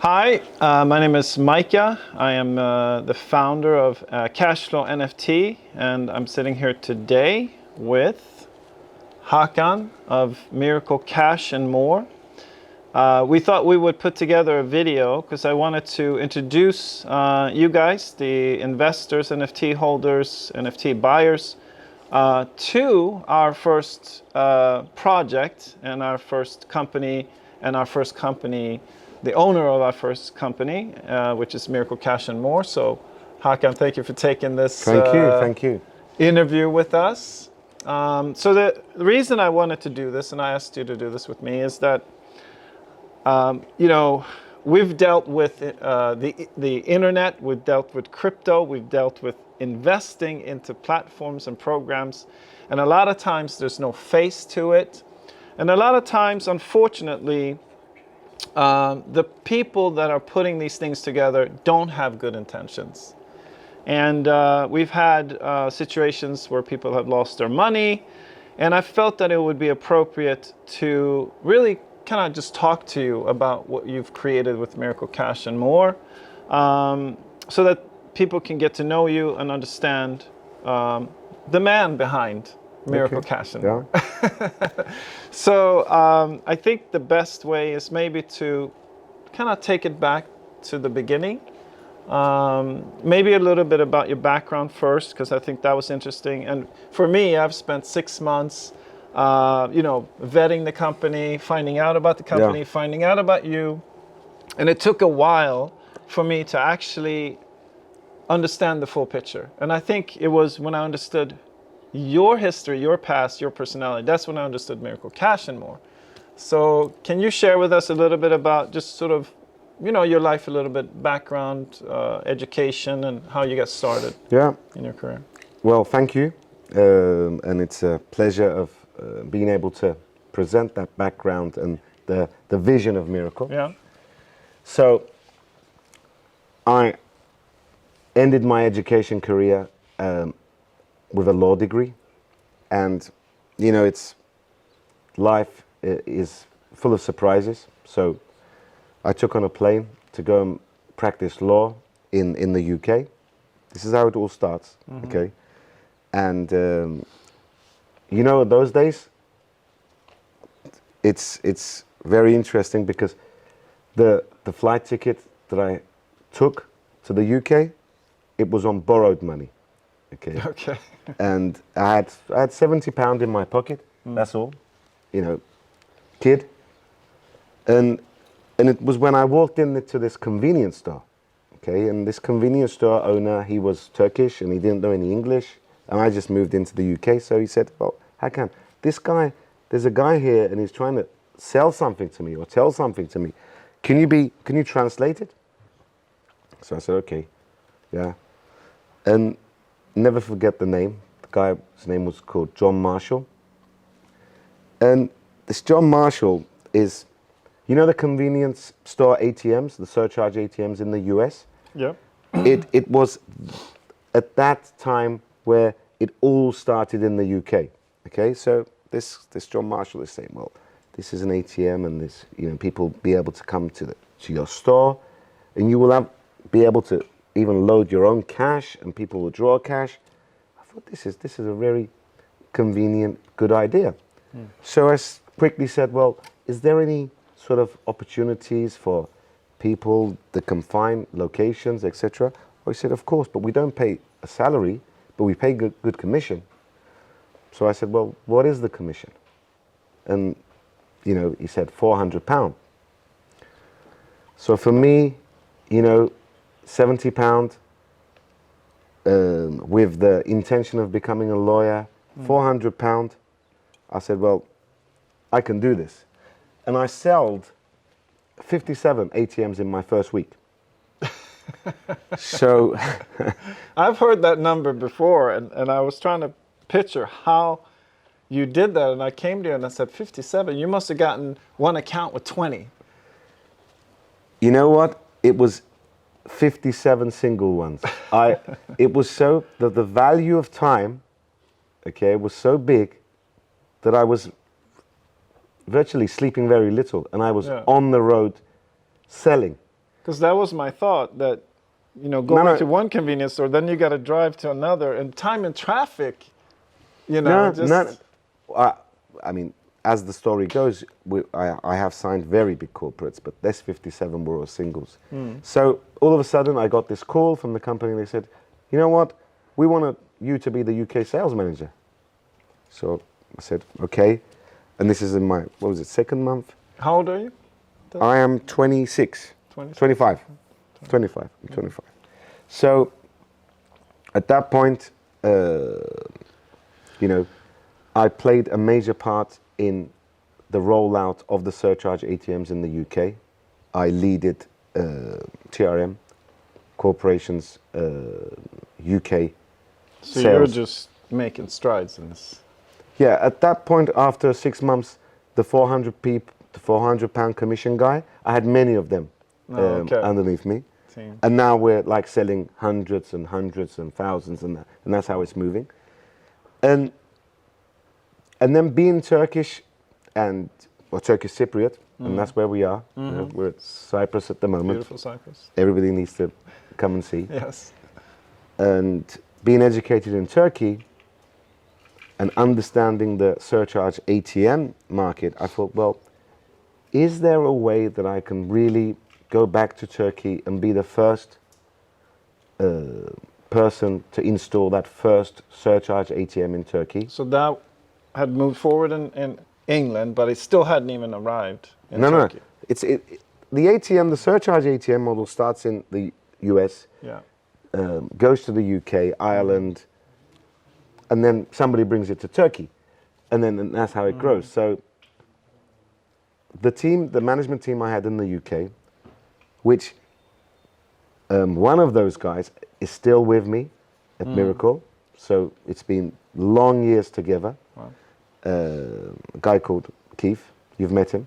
Hi, my name is Micah. I am the founder of Cash&More NFT, and I'm sitting here today with Hakan of Miracle Cash&More. We thought we would put together a video because I wanted to introduce you guys, the investors, NFT holders, NFT buyers, to our first project and our first company, the owner of our first company, which is Miracle Cash&More. So, Hakan, thank you for taking this Thank you. interview with us. So the reason I wanted to do this, and I asked you to do this with me, is that we've dealt with the internet, we've dealt with crypto, we've dealt with investing into platforms and programs, and a lot of times there's no face to it, and a lot of times, unfortunately, the people that are putting these things together don't have good intentions. And we've had situations where people have lost their money, and I felt that it would be appropriate to really kind of just talk to you about what you've created with Miracle Cash&More, so that people can get to know you and understand the man behind Miracle Cash&More. Yeah. So I think the best way is maybe to kind of take it back to the beginning. Maybe a little bit about your background first, because I think that was interesting. And for me, I've spent 6 months, vetting the company, finding out about the company, finding out about you. And it took a while for me to actually understand the full picture. And I think it was when I understood your history, your past, your personality, that's when I understood Miracle Cash&More. So can you share with us a little bit about just sort of, your life, a little bit, background, education, and how you got started in your career? Well, thank you. And it's a pleasure of being able to present that background and the vision of Miracle. Yeah. So I ended my education career with a law degree, and life is full of surprises. So I took on a plane to go and practice law in the UK. This is how it all starts, okay? And those days, it's very interesting because the flight ticket that I took to the UK, it was on borrowed money. Okay. And I had £70 in my pocket. That's all, kid. And it was when I walked into this convenience store. Okay, and this convenience store owner, he was Turkish and he didn't know any English. And I just moved into the UK, so he said, "Well, Hakan, there's a guy here and he's trying to sell something to me or tell something to me. Can you translate it?" So I said, "Okay, yeah." And never forget the name. The guy's name was called John Marshall. And this John Marshall is, the convenience store ATMs, the surcharge ATMs in the US? Yeah. It was at that time where it all started in the UK. Okay, so this John Marshall is saying, well, this is an ATM, and this, people be able to come to your store, and you will be able to even load your own cash, and people will draw cash. I thought this is a very convenient, good idea. So I quickly said, well, is there any sort of opportunities for people that can find locations, etc.? Well, he said, of course, but we don't pay a salary, but we pay good commission. So I said, well, what is the commission? And, he said £400. So for me, £70 with the intention of becoming a lawyer, £400. I said, well, I can do this. And I sold 57 ATMs in my first week. So I've heard that number before, and I was trying to picture how you did that, and I came to you and I said, 57, you must have gotten one account with 20. You know what? It was 57 single ones. It was so, the value of time, okay, was so big that I was virtually sleeping very little, and I was on the road selling. Because that was my thought, that, you know, going to one convenience store, then you got to drive to another, and time in traffic, you know, I mean, as the story goes, I have signed very big corporates, but this 57 were all singles. So all of a sudden, I got this call from the company, and they said, you know what, we want you to be the UK sales manager. So I said, okay. And this is in my, what was it, second month? How old are you? I am 26. 25. 25. I'm 25. So at that point, you know, I played a major part in the rollout of the surcharge ATMs in the UK. I leaded TRM, corporations, UK So sales. you're just making strides in this. Yeah, at that point, after 6 months, the 400 pound commission guy, I had many of them underneath me. And now we're like selling hundreds and hundreds and thousands, and that's how it's moving. And then being Turkish or Turkish Cypriot, and that's where we are. You know, we're at Cyprus at the moment. Beautiful Cyprus. Everybody needs to come and see. Yes. And being educated in Turkey and understanding the surcharge ATM market, I thought, well, is there a way that I can really go back to Turkey and be the first person to install that first surcharge ATM in Turkey? So that had moved forward in England, but it still hadn't even arrived in Turkey. No. The ATM, the surcharge ATM model starts in the US, goes to the UK, Ireland, and then somebody brings it to Turkey, and that's how it grows. So the management team I had in the UK, which one of those guys is still with me at Miracle, so it's been long years together. Wow. A guy called Keith, you've met him.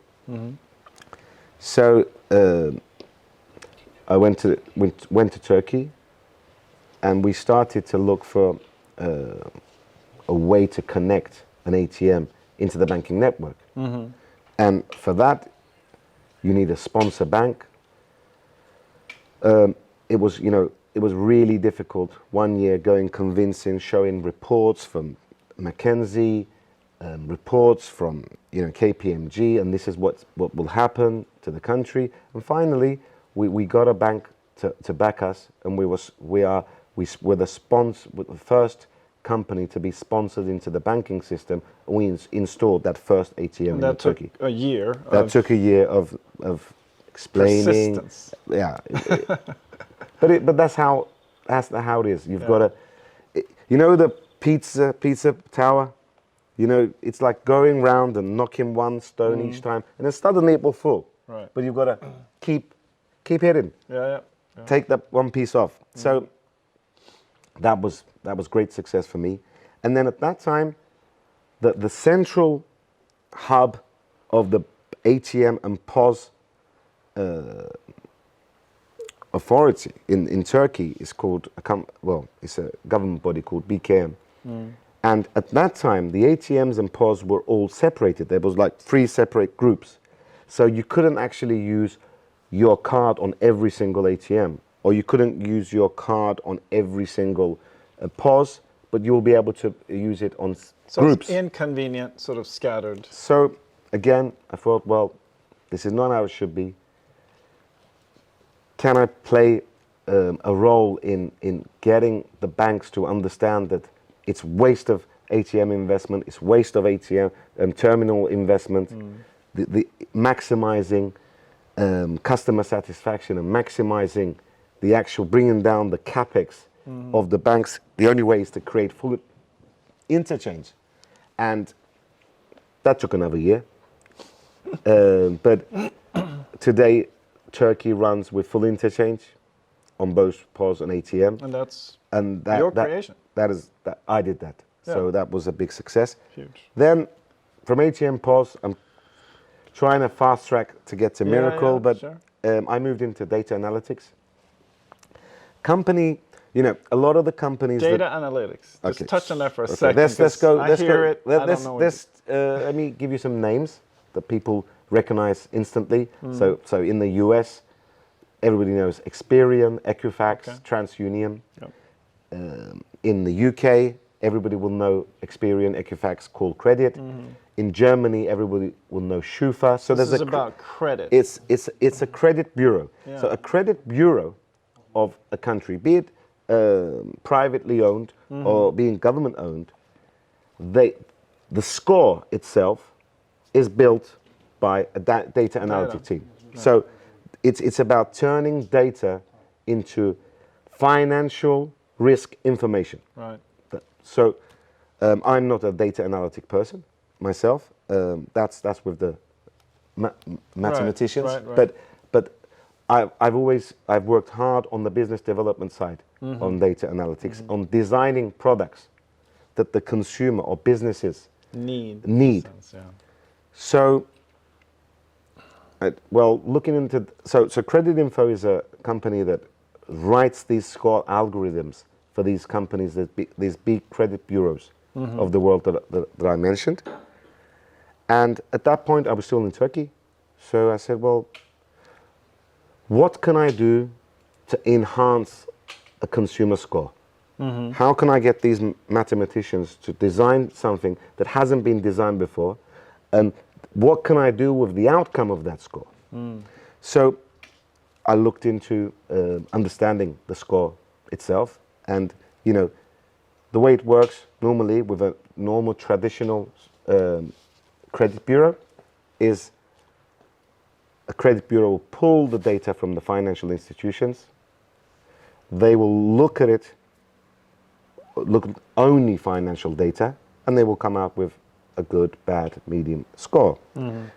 So I went to Turkey, and we started to look for a way to connect an ATM into the banking network. And for that, you need a sponsor bank. It was really difficult. 1 year going convincing, showing reports from McKinsey, reports from KPMG, and this is what will happen to the country. And finally, we got a bank to back us, and we were the first company to be sponsored into the banking system, and we installed that first ATM in Turkey. That took a year. That took a year of explaining. Persistence. Yeah, but that's how it is. You've got to, the pizza tower. It's like going round and knocking one stone each time, and then suddenly it will fall. Right. But you've got to keep hitting. Yeah. Take that one piece off. So that was great success for me. And then at that time, the central hub of the ATM and POS authority in Turkey is called it's a government body called BKM. And at that time, the ATMs and POS were all separated. There was like 3 separate groups. So you couldn't actually use your card on every single ATM, or you couldn't use your card on every single POS, but you'll be able to use it on groups. It's inconvenient, sort of scattered. So again, I thought, well, this is not how it should be. Can I play a role in getting the banks to understand that it's waste of ATM investment, it's waste of ATM terminal investment, the maximizing customer satisfaction and maximizing the actual bringing down the capex of the banks. The only way is to create full interchange, and that took another year. But today, Turkey runs with full interchange on both POS and ATM, And that's your creation. I did that, so that was a big success. Huge. Then, from ATM POS, I'm trying to fast track to get to Miracle, but sure. I moved into data analytics. Company you know, a lot of the companies Data analytics. Just touch on that for a second. Let's go. I hear it. I don't know. Let me give you some names that people recognize instantly. So in the US, everybody knows Experian, Equifax, TransUnion. Yep. In the UK, everybody will know Experian, Equifax, Call Credit. In Germany, everybody will know Schufa. So this is about credit. It's a credit bureau. Yeah. So a credit bureau of a country, be it privately owned or being government owned, the score itself is built by a data analytic team. Right. So it's about turning data into financial risk information. Right. So I'm not a data analytic person myself. That's with the mathematicians. Right. But I've worked hard on the business development side on data analytics, on designing products that the consumer or businesses need. Sense, yeah. So, looking into so Credit Info is a company that writes these score algorithms for these companies, these big credit bureaus of the world that I mentioned. And at that point, I was still in Turkey, so I said, well, what can I do to enhance a consumer score? How can I get these mathematicians to design something that hasn't been designed before? And what can I do with the outcome of that score? So I looked into understanding the score itself. And, you know, the way it works normally with a normal traditional credit bureau is a credit bureau will pull the data from the financial institutions. They will look at only financial data, and they will come out with a good, bad, medium score.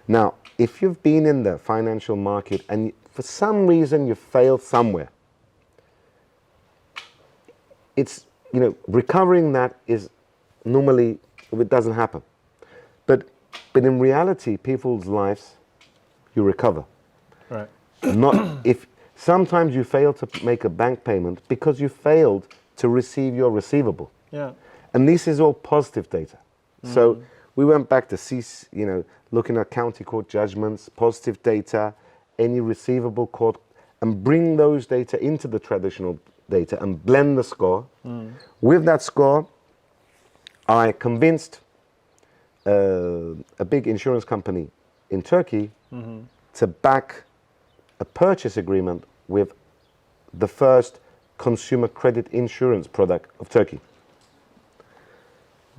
Now, if you've been in the financial market and for some reason you failed somewhere, it's, you know, recovering that is normally, it doesn't happen. But in reality, people's lives, you recover. Right. Not if sometimes you fail to make a bank payment because you failed to receive your receivable. Yeah. And this is all positive data. So we went back to see, you know, looking at county court judgments, positive data, any receivable court, and bring those data into the traditional data and blend the score. With that score, I convinced a big insurance company in Turkey to back a purchase agreement with the first consumer credit insurance product of Turkey.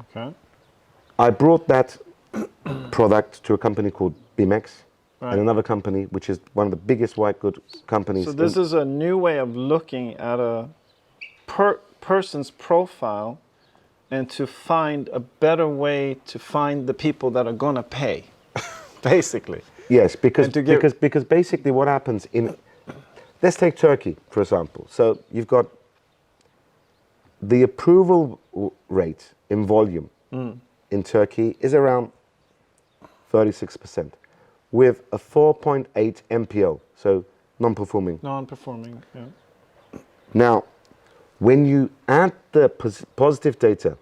Okay. I brought that product to a company called Bimex Right. and another company, which is one of the biggest white goods companies. So this is a new way of looking at a person's profile and to find a better way to find the people that are going to pay, basically. Yes, because basically what happens in, let's take Turkey, for example. So you've got the approval rate in volume in Turkey is around 36%, with a 4.8 NPL, so non-performing. Non-performing, yeah. Now, when you add the positive data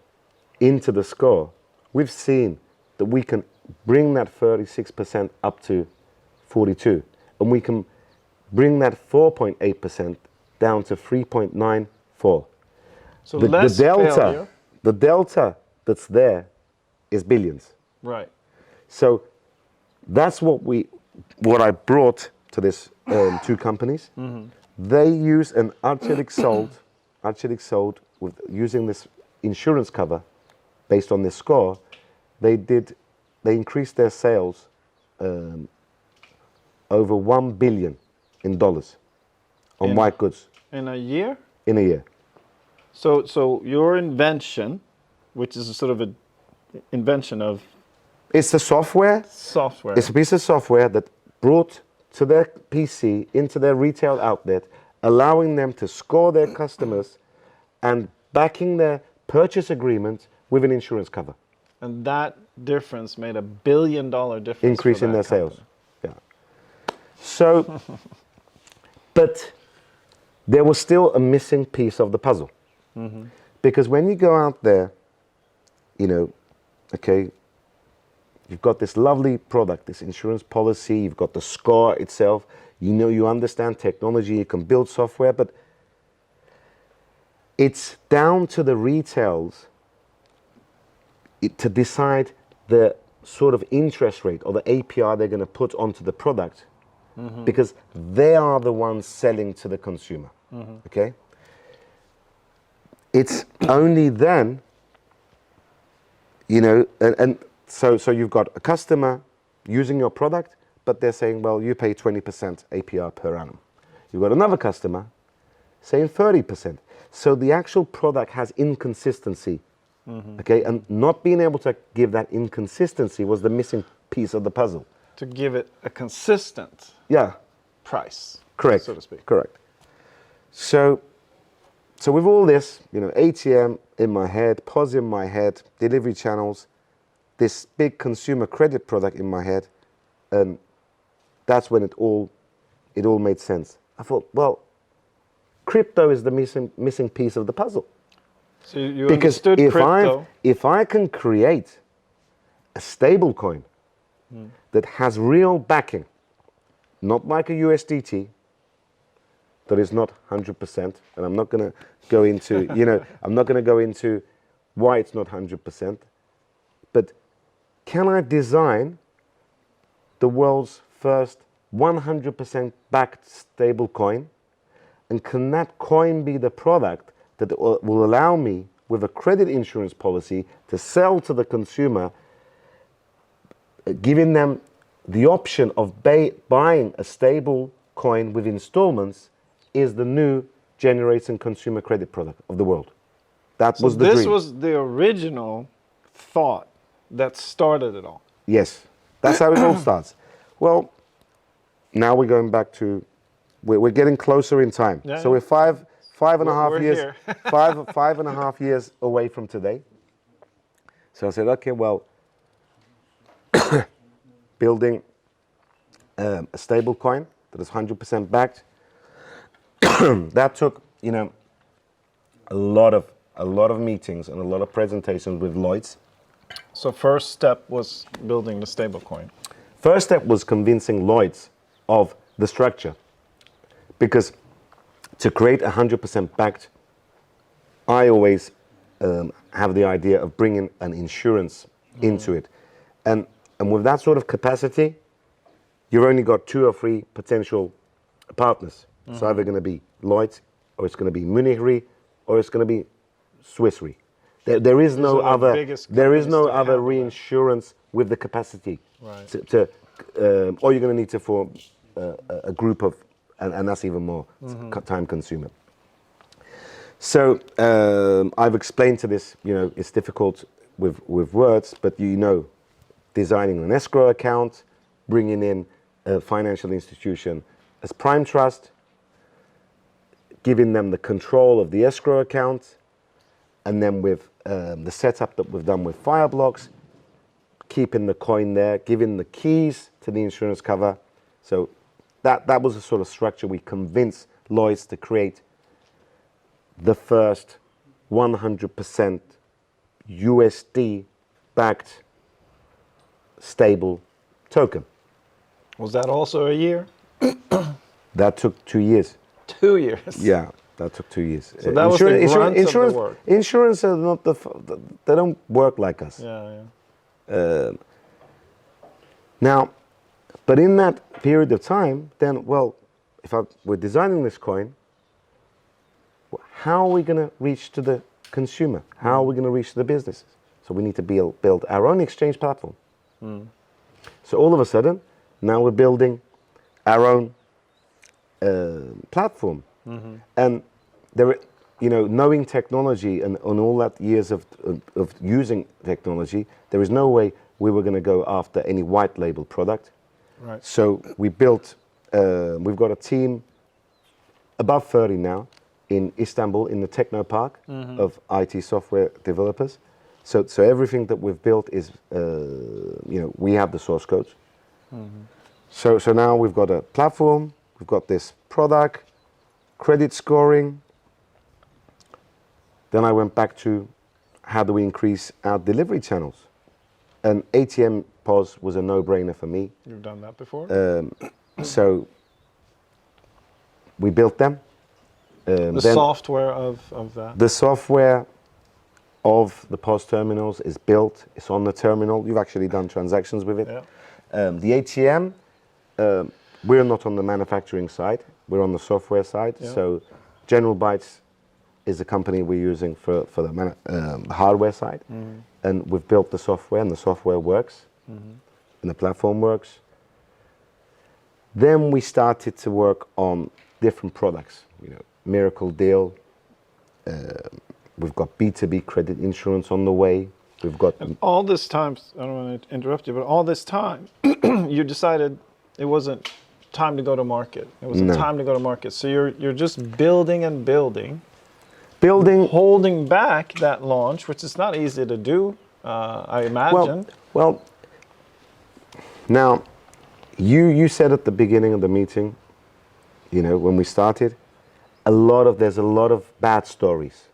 into the score, we've seen that we can bring that 36% up to 42, and we can bring that 4.8% down to 3.94. So less failure. The delta that's there is billions. Right. So that's what I brought to this two companies. They use an Arçelik sold with using this insurance cover based on this score. They increased their sales over $1 billion on white goods in a year. in a year. So your invention, which is a sort of an invention of It's the software. It's a piece of software that brought to their PC into their retail outlet, allowing them to score their customers and backing their purchase agreement with an insurance cover. And that difference made $1 billion difference. Increase in their sales. Yeah. So, but there was still a missing piece of the puzzle. Because when you go out there, you know, okay, you've got this lovely product, this insurance policy, you've got the score itself, you know, you understand technology, you can build software, but it's down to the retails to decide the sort of interest rate or the APR they're going to put onto the product, because they are the ones selling to the consumer. Okay? It's only then, you know, and so you've got a customer using your product, but they're saying, well, you pay 20% APR per annum. You've got another customer saying 30%. So the actual product has inconsistency. Okay, and not being able to give that inconsistency was the missing piece of the puzzle. To give it a consistent price, correct, so to speak. Correct. So with all this, you know, ATM in my head, POS in my head, delivery channels, this big consumer credit product in my head, and that's when it all made sense. I thought, well, crypto is the missing piece of the puzzle. So you because understood crypto. if I can create a stable coin that has real backing, not like a USDT, that is not 100%, and I'm not going to go into, you know, I'm not going to go into why it's not 100%, but can I design the world's first 100% backed stable coin, and can that coin be the product that will allow me, with a credit insurance policy, to sell to the consumer, giving them the option of buying a stable coin with installments, is the new generation consumer credit product of the world. That was the dream. This was the original thought that started it all. Yes, that's how it all starts. Well, now we're going back to, we're getting closer in time. Yeah, so we're five and a half we're years, here. five and a half years away from today. So I said, okay, well, building a stable coin that is 100% backed. That took, you know, a lot of meetings and a lot of presentations with Lloyd's. So first step was building the stablecoin. First step was convincing Lloyd's of the structure, because to create 100% backed, I always have the idea of bringing an insurance into it, and with that sort of capacity, you've only got 2 or 3 potential partners. It's either going to be Lloyd's, or it's going to be Munich Re, or it's going to be Swiss Re. There is no other reinsurance with the capacity. Right. Or you're going to need to form a group of, and that's even more time consuming. So I've explained to this, you know, it's difficult with words, but you know, designing an escrow account, bringing in a financial institution as prime trust, giving them the control of the escrow account, and then with the setup that we've done with Fireblocks, keeping the coin there, giving the keys to the insurance cover. So that was the sort of structure we convinced Lloyd's to create the first 100% USD backed stable token. Was that also a year? That took 2 years. 2 years. Yeah, that took 2 years. So that was the grunt of the work. Insurance are not they don't work like us. Yeah. Now, but in that period of time, then, well, we're designing this coin, how are we going to reach to the consumer? How are we going to reach to the businesses? So we need to build our own exchange platform. So all of a sudden, now we're building our own platform. And there, you know, knowing technology and all that years of using technology, there is no way we were going to go after any white label product. Right. So we built, we've got a team above 30 now in Istanbul, in the Techno Park of IT software developers. So everything that we've built is, you know, we have the source codes. So now we've got a platform, we've got this product, credit scoring. Then I went back to how do we increase our delivery channels? And ATM POS was a no-brainer for me. You've done that before? So we built them. The software of that? The software of the POS terminals is built. It's on the terminal. You've actually done transactions with it. Yeah. The ATM, we're not on the manufacturing side. We're on the software side. Yeah. So General Bytes is the company we're using for the hardware side. Mm-hmm. And we've built the software, and the software works, and the platform works. Then we started to work on different products. You know, Miracle Deal. We've got B2B credit insurance on the way. We've got all this time. I don't want to interrupt you, but all this time, you decided it wasn't time to go to market. It wasn't time to go to market. So you're just building and building. Holding back that launch, which is not easy to do, I imagine. Well, now, you said at the beginning of the meeting, you know, when we started, there's a lot of bad stories,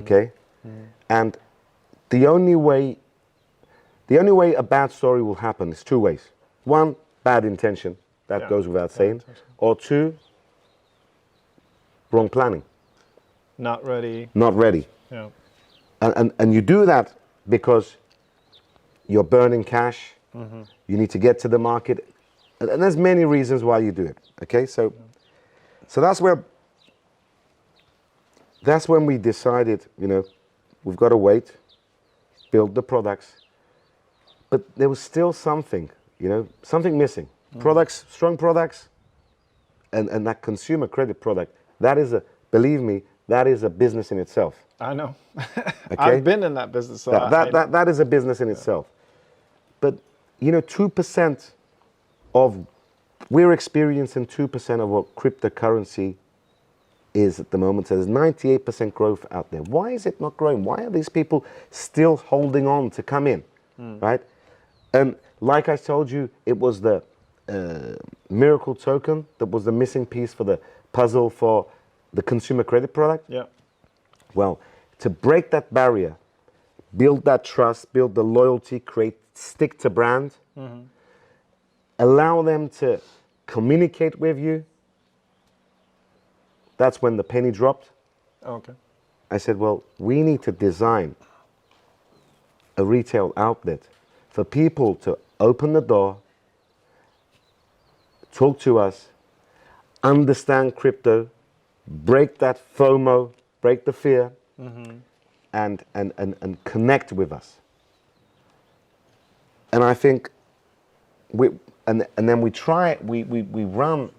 okay? And the only way a bad story will happen is two ways. One, bad intention, that goes without saying. Or two, wrong planning. Not ready. Not ready. Yeah. And you do that because you're burning cash. You need to get to the market. And there's many reasons why you do it. Okay, so that's when we decided, you know, we've got to wait, build the products. But there was still something, you know, something missing. Products, strong products, and that consumer credit product, that is believe me, that is a business in itself. I know. Okay? I've been in that business. So that is a business in itself. But, you know, 2% we're experiencing 2% of what cryptocurrency is at the moment. So there's 98% growth out there. Why is it not growing? Why are these people still holding on to come in, right? And like I told you, it was the Miracle token that was the missing piece for the puzzle for the consumer credit product. Yeah. Well, to break that barrier, build that trust, build the loyalty, stick to brand, allow them to communicate with you. That's when the penny dropped. Okay. I said, well, we need to design a retail outlet for people to open the door, talk to us, understand crypto, break that FOMO, break the fear, and connect with us. And I think then we run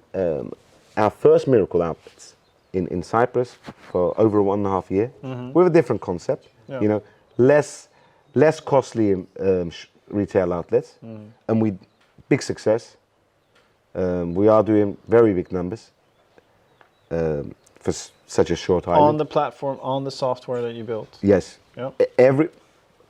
our first Miracle outlets in Cyprus for over 1.5 years with a different concept, you know, less costly retail outlets, and big success. We are doing very big numbers for such a short time. On the platform, on the software that you built. Yes. Yeah.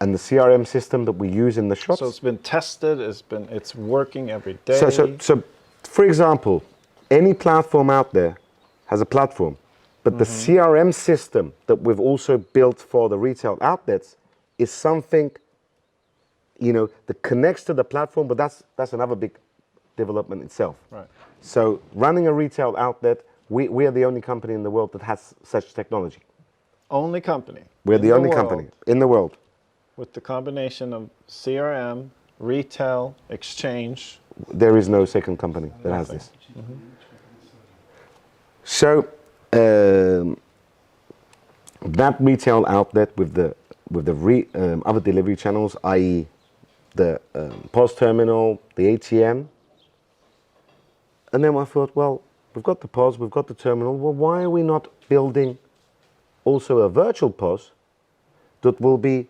And the CRM system that we use in the shops. So it's been tested. It's working every day. So, for example, any platform out there has a platform, but the CRM system that we've also built for the retail outlets is something, you know, that connects to the platform. But that's another big development itself. Right. So running a retail outlet, we are the only company in the world that has such technology. Only company. We're the only company in the world. With the combination of CRM, retail, exchange. There is no second company that has this. So that retail outlet with the other delivery channels, i.e. the POS terminal, the ATM, and then I thought, well, we've got the POS, we've got the terminal. Well, why are we not building also a virtual POS that will be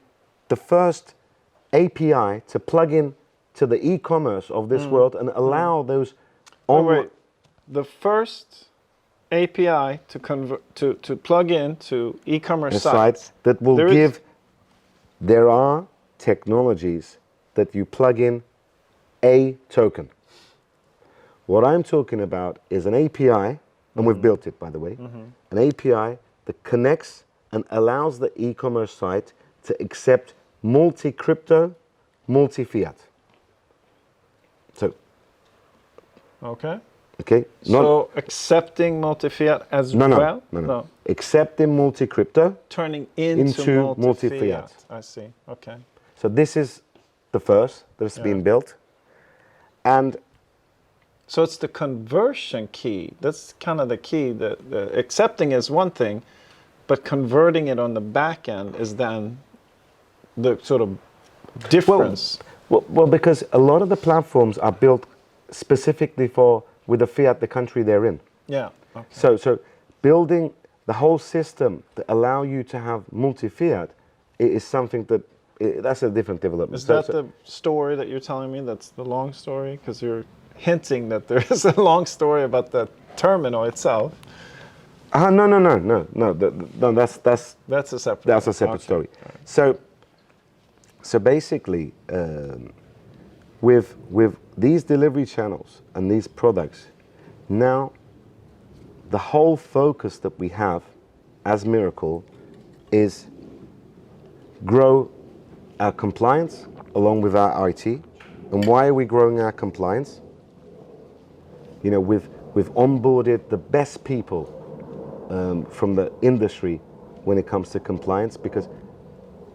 the first API to plug in to the e-commerce of this world and allow those Wait. The first API to plug in to e-commerce sites that will there are technologies that you plug in a token. What I'm talking about is an API and we've built it, by the way, an API that connects and allows the e-commerce site to accept multi-crypto, multi-fiat. So, Okay. okay. So accepting multi-fiat as well? No. Accepting multi-crypto. Turning into multi-fiat. I see. Okay. So this is the first that's been built. And so it's the conversion key. That's kind of the key. The accepting is one thing, but converting it on the back end is then the sort of difference. Well, because a lot of the platforms are built specifically with the fiat, the country they're in. Yeah. Okay. So building the whole system to allow you to have multi-fiat is something that's a different development. Is that the story that you're telling me? That's the long story? Because you're hinting that there is a long story about the terminal itself. No. That's a separate. That's a separate story. Right. So basically, with these delivery channels and these products, now the whole focus that we have as Miracle is grow our compliance along with our IT. And why are we growing our compliance? You know, we've onboarded the best people from the industry when it comes to compliance, because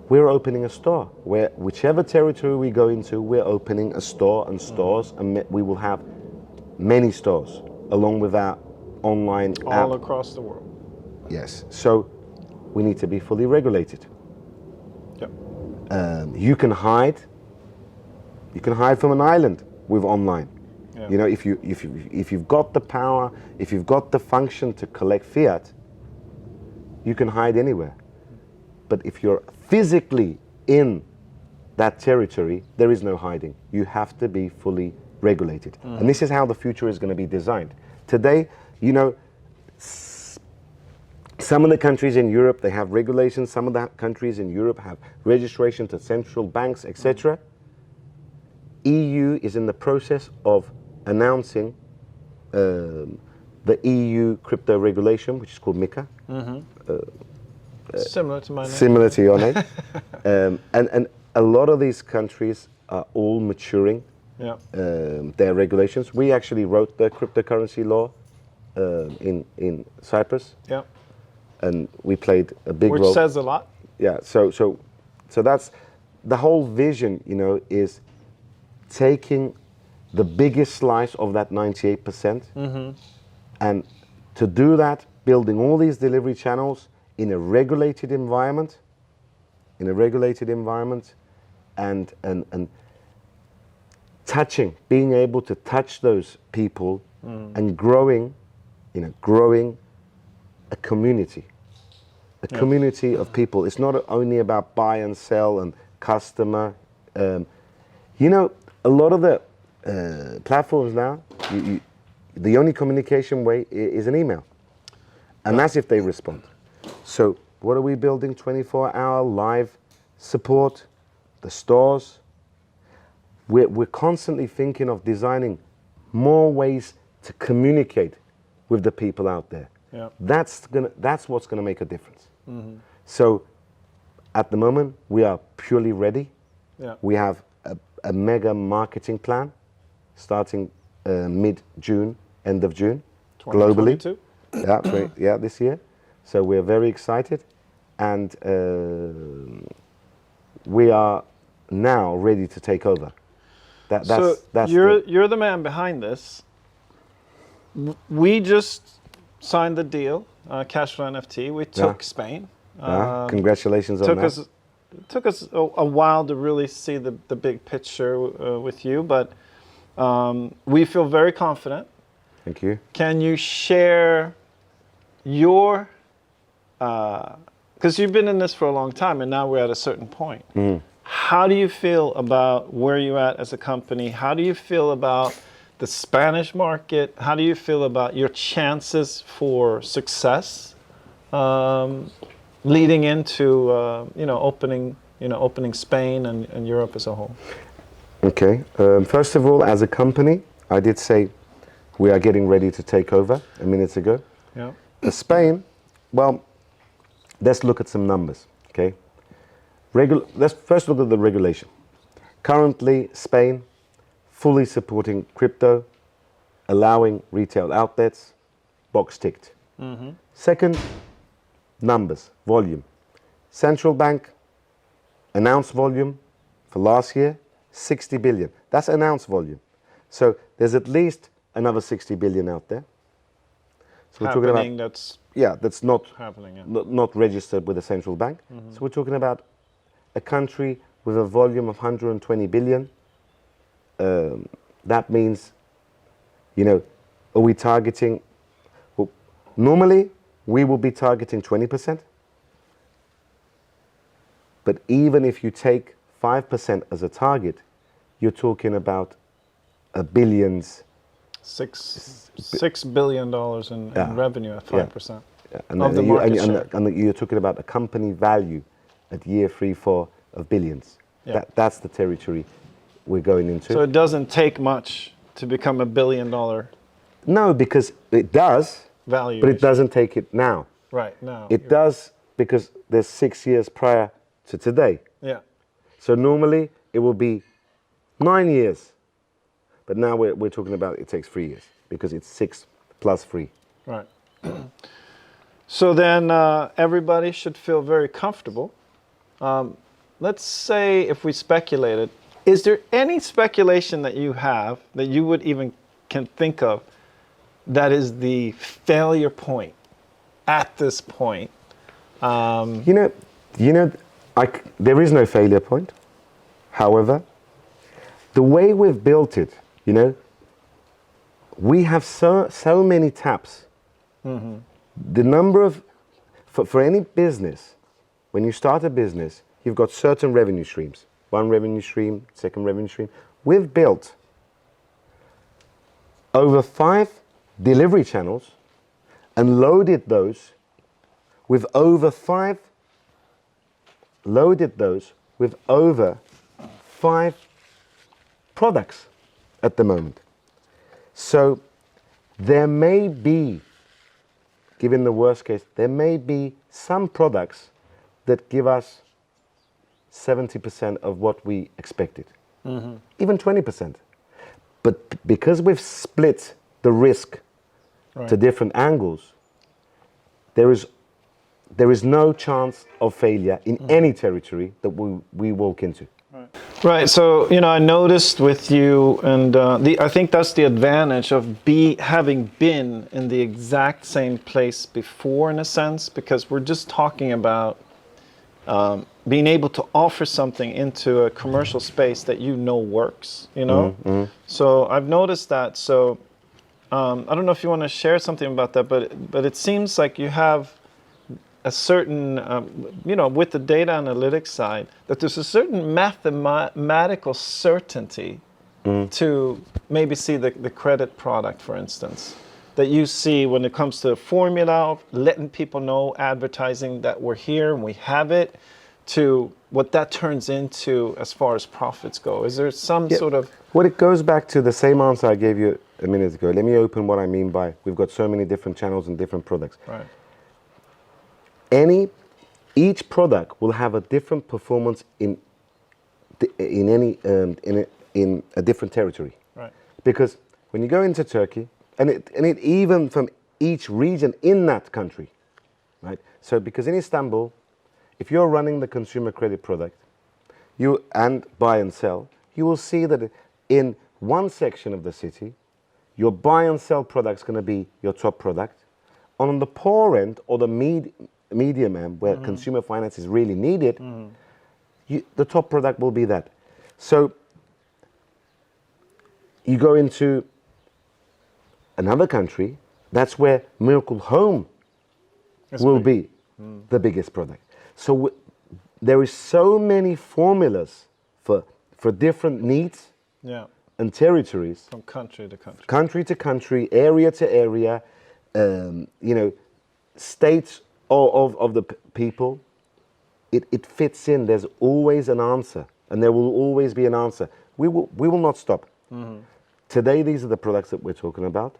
we're opening a store where whichever territory we go into, we're opening a store and stores, and we will have many stores along with our online all app. Across the world. Yes. So we need to be fully regulated. Yep. You can hide from an island with online. Yeah. You know, if you've got the power, if you've got the function to collect fiat, you can hide anywhere. But if you're physically in that territory, there is no hiding. You have to be fully regulated. And this is how the future is going to be designed. Today, you know, some of the countries in Europe, they have regulations. Some of the countries in Europe have registration to central banks, etc. EU is in the process of announcing the EU crypto regulation, which is called MiCA. Similar to my name. Similar to your name. And a lot of these countries are all maturing their regulations. We actually wrote the cryptocurrency law in Cyprus. Yeah. And we played a big role. Which says a lot. Yeah, so that's the whole vision, you know, is taking the biggest slice of that 98%. And to do that, building all these delivery channels in a regulated environment, and touching, being able to touch those people and growing a community. Community of people. It's not only about buy and sell and customer. You know, a lot of the platforms now, the only communication way is an email. And that's if they respond. So what are we building? 24-hour live support, the stores. We're constantly thinking of designing more ways to communicate with the people out there. Yeah. That's what's gonna make a difference. So at the moment, we are purely ready. Yeah. We have a mega marketing plan starting mid-June, end of June, globally. Yeah, this year. So we're very excited, and we are now ready to take over. You're the man behind this. We just signed the deal, Cash&More NFT. We took Spain. Congratulations on that. It took us a while to really see the big picture with you, but we feel very confident. Thank you. Can you share your, because you've been in this for a long time and now we're at a certain point. How do you feel about where you're at as a company? How do you feel about the Spanish market? How do you feel about your chances for success leading into opening Spain and Europe as a whole? Okay. First of all, as a company, I did say we are getting ready to take over a minute ago. Yeah. Spain, well, let's look at some numbers, okay? Let's first look at the regulation. Currently, Spain fully supporting crypto, allowing retail outlets, box ticked. Second, numbers, volume. Central bank announced volume for last year, 60 billion. That's announced volume. So there's at least another 60 billion out there. So we're talking about, that's not happening, yeah. not registered with the central bank. So we're talking about a country with a volume of 120 billion. That means, you know, are we targeting? Well, normally we will be targeting 20%. But even if you take 5% as a target, you're talking about billions. $6 billion in revenue at 5% And the market share. And you're talking about a company value at year 3, 4 of billions. Yeah. That's the territory we're going into. So it doesn't take much to become $1 billion No, because it does, value. but it doesn't take it now. Right, now. It does because there's 6 years prior to today. Yeah. So normally it will be 9 years. But now we're talking about it takes 3 years because it's 6 plus 3. Right. So then everybody should feel very comfortable. Let's say if we speculated, is there any speculation that you have that you would even can think of that is the failure point at this point? You know, there is no failure point. However, the way we've built it, you know, we have so many taps. The number of, for any business, when you start a business, you've got certain revenue streams. One revenue stream, second revenue stream. We've built over 5 delivery channels and loaded those with over 5 products at the moment. So there may be, given the worst case, there may be some products that give us 70% of what we expected, even 20%. But because we've split the risk to different angles, there is no chance of failure in any territory that we walk into. Right. So, you know, I noticed with you, and I think that's the advantage of having been in the exact same place before, in a sense, because we're just talking about being able to offer something into a commercial space that you know works, you know? So I've noticed that. So I don't know if you want to share something about that, but it seems like you have a certain, you know, with the data analytics side, that there's a certain mathematical certainty to maybe see the credit product, for instance, that you see when it comes to formula, of letting people know, advertising that we're here and we have it, to what that turns into as far as profits go. Is there some sort of... Well, it goes back to the same answer I gave you a minute ago. Let me open what I mean by we've got so many different channels and different products. Right. Each product will have a different performance in a different territory. Right. Because when you go into Turkey, and it even from each region in that country, right? So because in Istanbul, if you're running the consumer credit product, and buy and sell, you will see that in one section of the city, your buy and sell product is going to be your top product. On the poor end or the medium end, where consumer finance is really needed, the top product will be that. So you go into another country, that's where Miracle Home will be the biggest product. So there is so many formulas for different needs and territories. From country to country. Country to country, area to area, you know, states of the people. It fits in. There's always an answer, and there will always be an answer. We will not stop. Today, these are the products that we're talking about.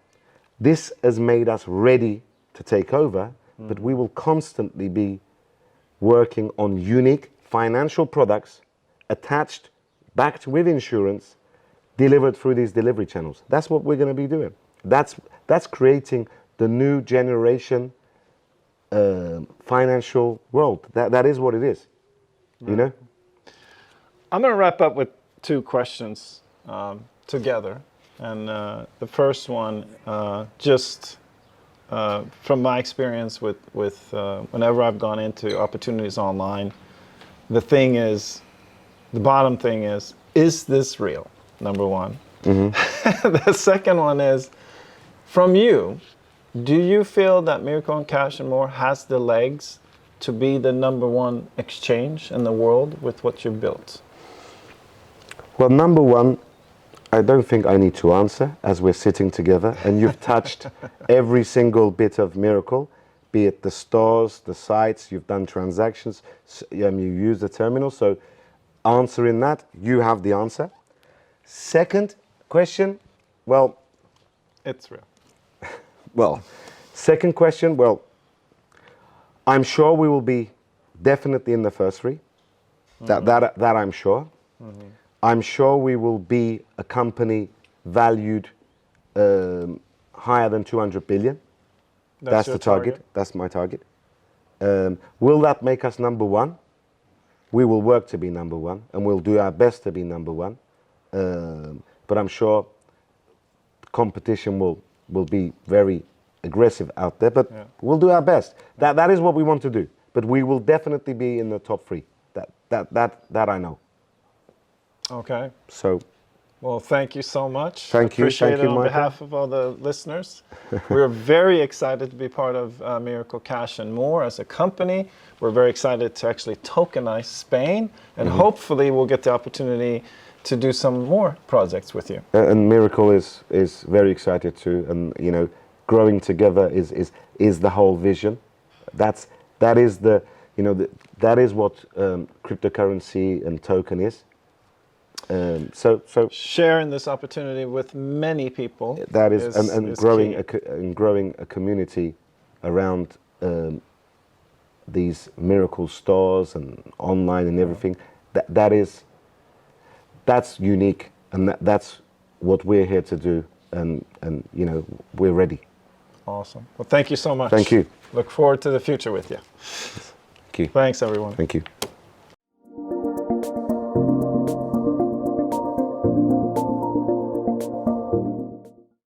This has made us ready to take over, but we will constantly be working on unique financial products attached, backed with insurance, delivered through these delivery channels. That's what we're going to be doing. That's creating the new generation financial world. That is what it is. Right. You know? I'm going to wrap up with two questions together. And the first one, just from my experience with whenever I've gone into opportunities online, the bottom thing is this real? Number one. Mm-hmm. The second one is, from you, do you feel that Miracle on Cash&More has the legs to be the number one exchange in the world with what you've built? Well, number one, I don't think I need to answer as we're sitting together, and you've touched every single bit of Miracle, be it the stores, the sites, you've done transactions, you use the terminal. So answering that, you have the answer. Second question, well... It's real. Well, second question, well, I'm sure we will be definitely in the first three. Mm-hmm. That I'm sure. Mm-hmm. I'm sure we will be a company valued higher than 200 billion. That's the target. That's my target. Will that make us number one? We will work to be number one, and we'll do our best to be number one. But I'm sure competition will be very aggressive out there, but we'll do our best. That is what we want to do. But we will definitely be in the top three. That I know. Okay. So, well, thank you so much. Thank you. Appreciate thank it you, on Michael. behalf of all the listeners. We're very excited to be part of Miracle Cash&More as a company. We're very excited to actually tokenize Spain, and hopefully we'll get the opportunity to do some more projects with you. And Miracle is very excited too, and you know, growing together is the whole vision. That is the that is what cryptocurrency and token is. So sharing this opportunity with many people. That is growing key. Growing a community around these Miracle stores and online and everything. That's unique, and that's what we're here to do. And you know, we're ready. Awesome. Well, thank you so much. Thank you. Look forward to the future with you. Thank you. Thanks, everyone. Thank you.